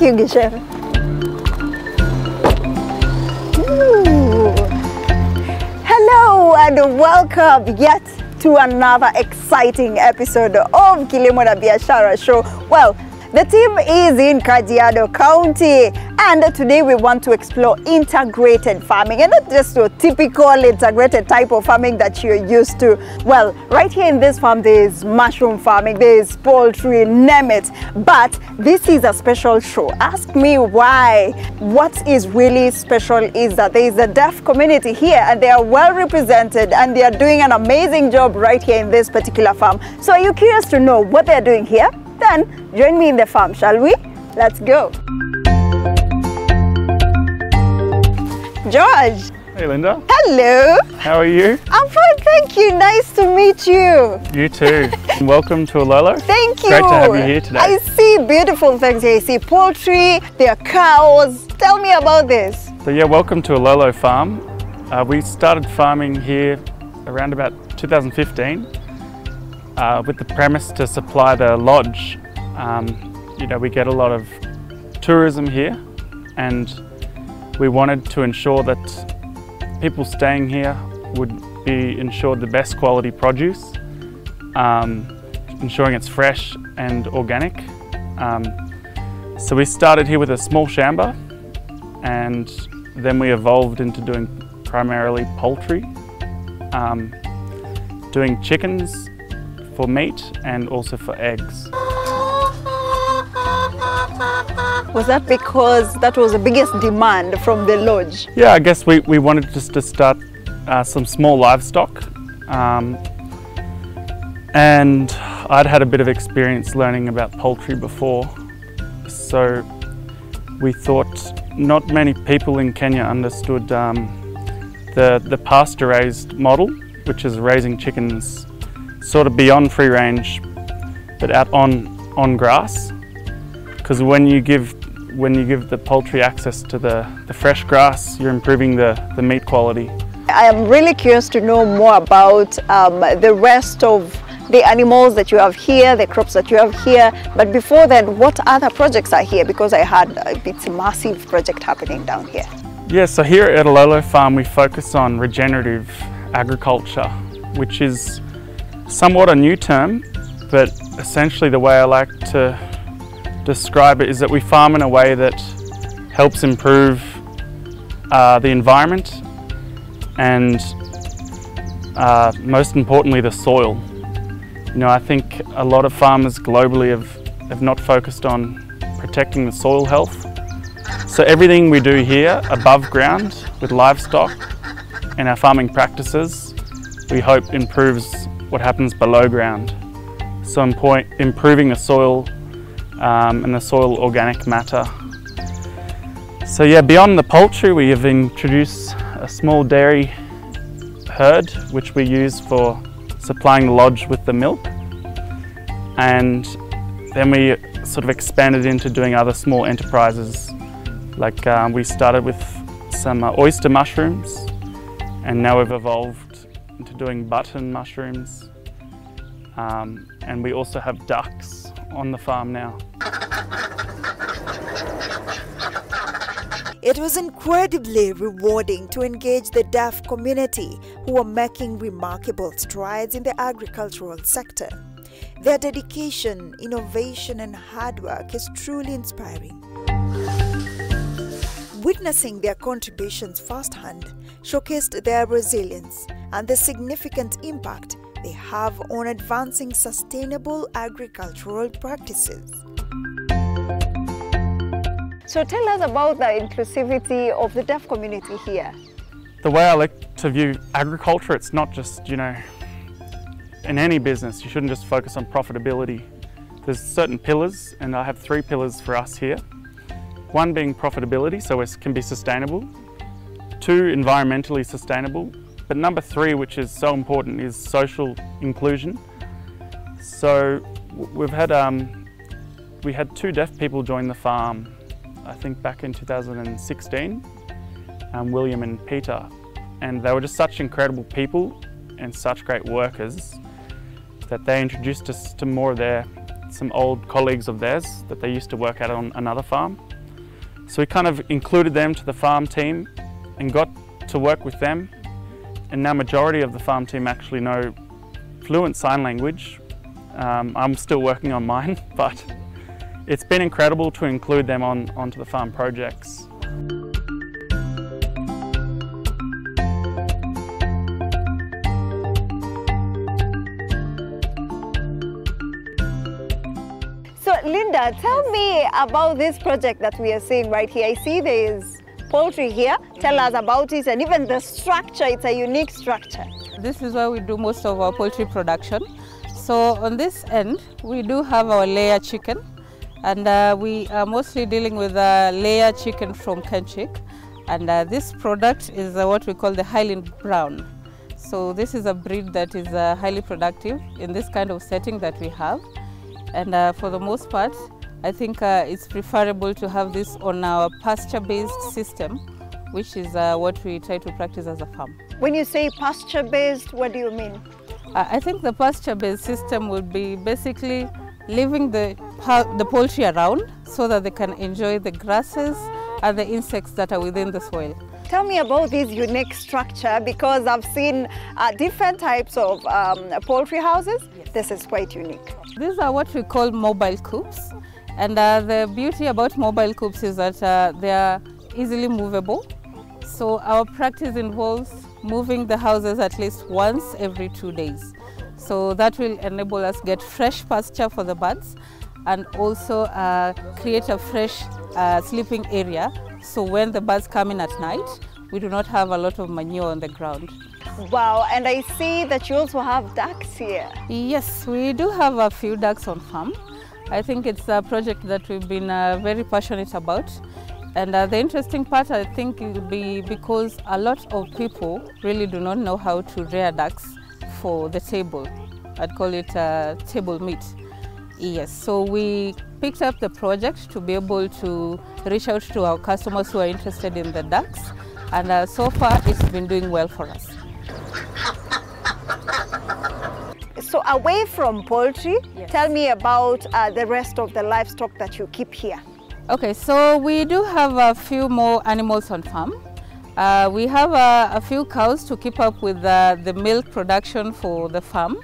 Thank you, Chef. Ooh. Hello and welcome yet to another exciting episode of Kilimo na Biashara Show. Well, the team is in Kajiado County, and today we want to explore integrated farming, and not just your typical integrated type of farming that you're used to. Well, right here in this farm there is mushroom farming, there is poultry, name it, but this is a special show. Ask me why. What is really special is that there is a deaf community here, and they are well represented, and they are doing an amazing job right here in this particular farm. So are you curious to know what they're doing here? Then join me in the farm, shall we? Let's go. George. Hey Linda. Hello. How are you? I'm fine, thank you. Nice to meet you. You too. Welcome to Ololo. Thank you. Great to have you here today. I see beautiful things here. I see poultry, there are cows. Tell me about this. So yeah, welcome to Ololo Farm. We started farming here around about 2015 with the premise to supply the lodge. You know, we get a lot of tourism here, and we wanted to ensure that people staying here would be ensured the best quality produce, ensuring it's fresh and organic. So we started here with a small shamba, and then we evolved into doing primarily poultry, doing chickens for meat and also for eggs. Was that because that was the biggest demand from the lodge? Yeah, I guess we wanted just to start some small livestock, and I'd had a bit of experience learning about poultry before, so we thought not many people in Kenya understood the pasture-raised model, which is raising chickens sort of beyond free range, but out on grass. Because when you give the poultry access to the fresh grass, you're improving the meat quality. I am really curious to know more about the rest of the animals that you have here, the crops that you have here. But before then, what other projects are here? Because I heard it's a massive project happening down here. Yeah, so here at Ololo Farm we focus on regenerative agriculture, which is somewhat a new term, but essentially the way I like to describe it is that we farm in a way that helps improve the environment and most importantly the soil. You know, I think a lot of farmers globally have not focused on protecting the soil health. So everything we do here above ground with livestock and our farming practices, we hope improves what happens below ground. So improving the soil and the soil organic matter. So yeah, beyond the poultry, we have introduced a small dairy herd, which we use for supplying the lodge with the milk. And then we sort of expanded into doing other small enterprises. Like we started with some oyster mushrooms, and now we've evolved into doing button mushrooms. And we also have ducks on the farm now. It was incredibly rewarding to engage the deaf community who are making remarkable strides in the agricultural sector. Their dedication, innovation and hard work is truly inspiring. Witnessing their contributions firsthand showcased their resilience and the significant impact they have on advancing sustainable agricultural practices. So tell us about the inclusivity of the deaf community here. The way I like to view agriculture, it's not just, you know, in any business, you shouldn't just focus on profitability. There's certain pillars, and I have 3 pillars for us here. One being profitability, so it can be sustainable. 2, environmentally sustainable. But number 3, which is so important, is social inclusion. So we had 2 deaf people join the farm, I think back in 2016, William and Peter. And they were just such incredible people and such great workers that they introduced us to more of some old colleagues of theirs that they used to work at on another farm. So we kind of included them to the farm team and got to work with them. And now majority of the farm team actually know fluent sign language. I'm still working on mine, but it's been incredible to include them onto the farm projects. So Linda, tell me about this project that we are seeing right here. I see there is poultry here. Tell us about it, and even the structure, it's a unique structure. This is where we do most of our poultry production. So on this end, we do have our layer chicken, and we are mostly dealing with layer chicken from Kenchik. And this product is what we call the Highland Brown. So this is a breed that is highly productive in this kind of setting that we have. And for the most part, I think it's preferable to have this on our pasture-based system, which is what we try to practice as a farm. When you say pasture-based, what do you mean? I think the pasture-based system would be basically leaving the poultry around so that they can enjoy the grasses and the insects that are within the soil. Tell me about this unique structure, because I've seen different types of poultry houses. Yes. This is quite unique. These are what we call mobile coops, and the beauty about mobile coops is that they are easily movable. So our practice involves moving the houses at least once every 2 days. So that will enable us get fresh pasture for the birds, and also create a fresh sleeping area. So when the birds come in at night, we do not have a lot of manure on the ground. Wow, and I see that you also have ducks here. Yes, we do have a few ducks on farm. I think it's a project that we've been very passionate about. And the interesting part, I think, will be because a lot of people really do not know how to rear ducks for the table. I'd call it table meat. Yes, so we picked up the project to be able to reach out to our customers who are interested in the ducks, and so far it's been doing well for us. So away from poultry, Yes. tell me about the rest of the livestock that you keep here. Okay, so we do have a few more animals on farm. We have a few cows to keep up with the milk production for the farm.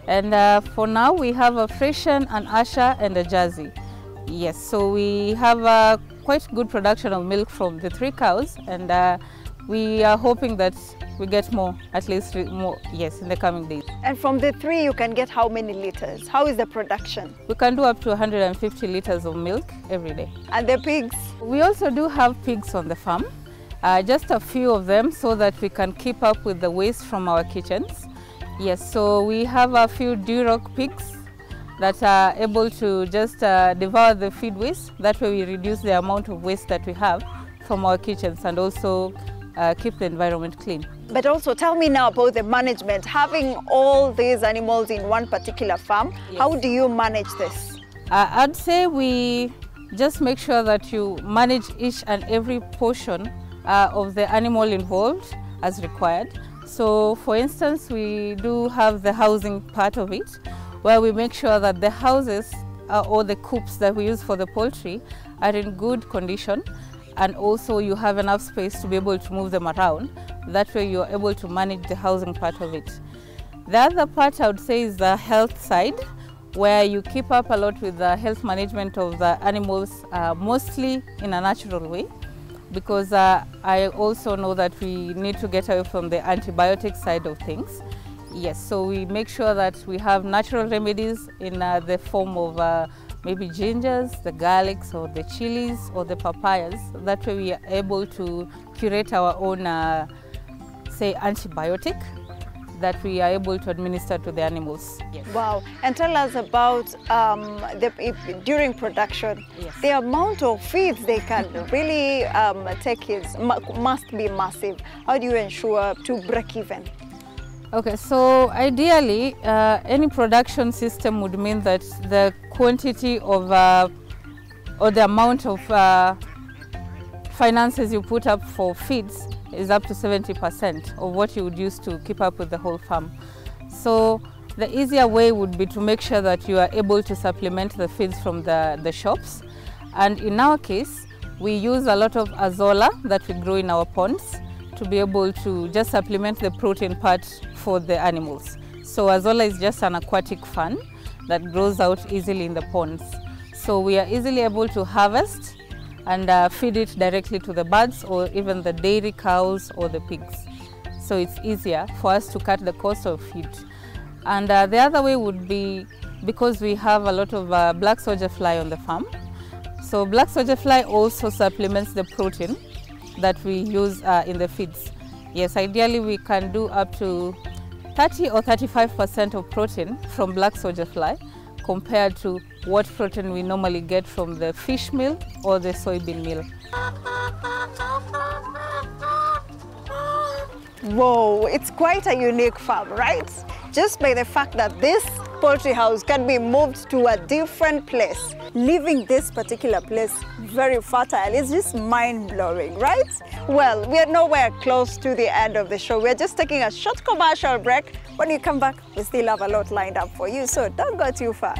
And for now, we have a Frisian, an Asher, and a Jersey. Yes, so we have quite good production of milk from the 3 cows, and we are hoping that we get more, at least more, yes, in the coming days. And from the 3, you can get how many liters? How is the production? We can do up to 150 liters of milk every day. And the pigs? We also do have pigs on the farm, just a few of them so that we can keep up with the waste from our kitchens. Yes, so we have a few Duroc pigs that are able to just devour the feed waste. That way we reduce the amount of waste that we have from our kitchens, and also keep the environment clean. But also tell me now about the management. Having all these animals in one particular farm, Yes. How do you manage this? I'd say we just make sure that you manage each and every portion of the animal involved as required. So for instance, we do have the housing part of it, where we make sure that the houses or the coops that we use for the poultry are in good condition, and also you have enough space to be able to move them around. That way you are able to manage the housing part of it. The other part I would say is the health side, where you keep up a lot with the health management of the animals, mostly in a natural way, because I also know that we need to get away from the antibiotic side of things. Yes, so we make sure that we have natural remedies in the form of maybe gingers, the garlics, or the chilies, or the papayas. That way we are able to curate our own, say, antibiotic that we are able to administer to the animals. Yes. Wow, and tell us about during production, Yes. the amount of feeds they can really take must be massive. How do you ensure to break even? Okay, so ideally, any production system would mean that the quantity of or the amount of finances you put up for feeds is up to 70% of what you would use to keep up with the whole farm. So the easier way would be to make sure that you are able to supplement the feeds from the shops. And in our case, We use a lot of azolla that we grow in our ponds to be able to just supplement the protein part for the animals. So azolla is just an aquatic fern that grows out easily in the ponds. So we are easily able to harvest and feed it directly to the birds or even the dairy cows or the pigs. So it's easier for us to cut the cost of feed. And the other way would be because we have a lot of black soldier fly on the farm. So black soldier fly also supplements the protein that we use in the feeds. Yes, ideally we can do up to 30 or 35% of protein from black soldier fly compared to what protein we normally get from the fish meal or the soybean meal. Whoa, it's quite a unique farm, right? Just by the fact that this poultry house can be moved to a different place, leaving this particular place very fertile is just mind-blowing, right? Well, we are nowhere close to the end of the show. We're just taking a short commercial break. When we come back, we still have a lot lined up for you, so don't go too far.